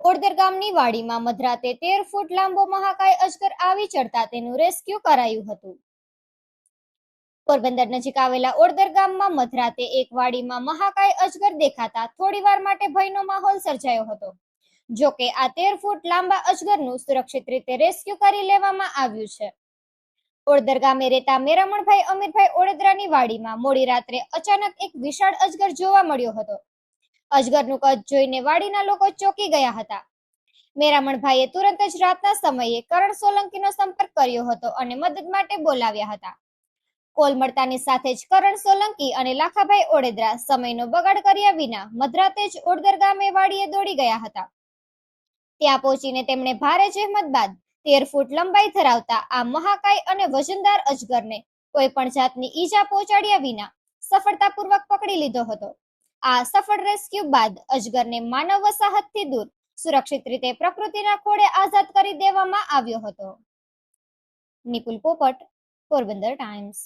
ઓડદર ગામની વાડીમાં મધરાતે 13 ફૂટ લાંબો મહાકાય અજગર આવી ચડતા તેનું રેસ્ક્યુ કરાયું હતું. પોરબંદર નજીક આવેલા ઓડદર ગામમાં મધરાતે એક વાડીમાં મહાકાય અજગર દેખાતા થોડીવાર માટે ભયનો માહોલ સર્જાયો હતો. જોકે આ 13 ફૂટ લાંબા અજગરનું સુરક્ષિત રીતે રેસ્ક્યુ કરી લેવામાં આવ્યું છે. ઓડદર ગામે રહેતા મેરામણભાઈ અમીરભાઈ ઓડેદરાની વાડીમાં મોડી રાત્રે અચાનક એક વિશાળ અજગર જોવા મળ્યો હતો. અજગરનું કદ જોઈને વાડીના લોકો ચોંકી ગયા હતા. મેરામણભાઈએ તુરંત જ રાતના સમયે કરણ સોલંકીનો સંપર્ક કર્યો હતો અને મદદ માટે બોલાવ્યા હતા. કોલ મળતાની સાથે જ કરણ સોલંકી અને લાખાભાઈ ઓડેદરા સમયનો બગાડ કર્યા વિના મધરાતે જ ઓડદર ગામે વાડીએ દોડી ગયા હતા. ત્યાં પહોંચીને તેમણે ભારે જહેમત બાદ 13 ફૂટ લંબાઈ ધરાવતા આ મહાકાય અને વજનદાર અજગરને કોઈ પણ જાતની ઈજા પહોંચાડ્યા વિના સફળતાપૂર્વક પકડી લીધો હતો. આ સફળ રેસ્ક્યુ બાદ અજગરને માનવ વસાહતથી દૂર સુરક્ષિત રીતે પ્રકૃતિના ખોળે આઝાદ કરી દેવામાં આવ્યો હતો. નિપુલ પોપટ, પોરબંદર ટાઈમ્સ.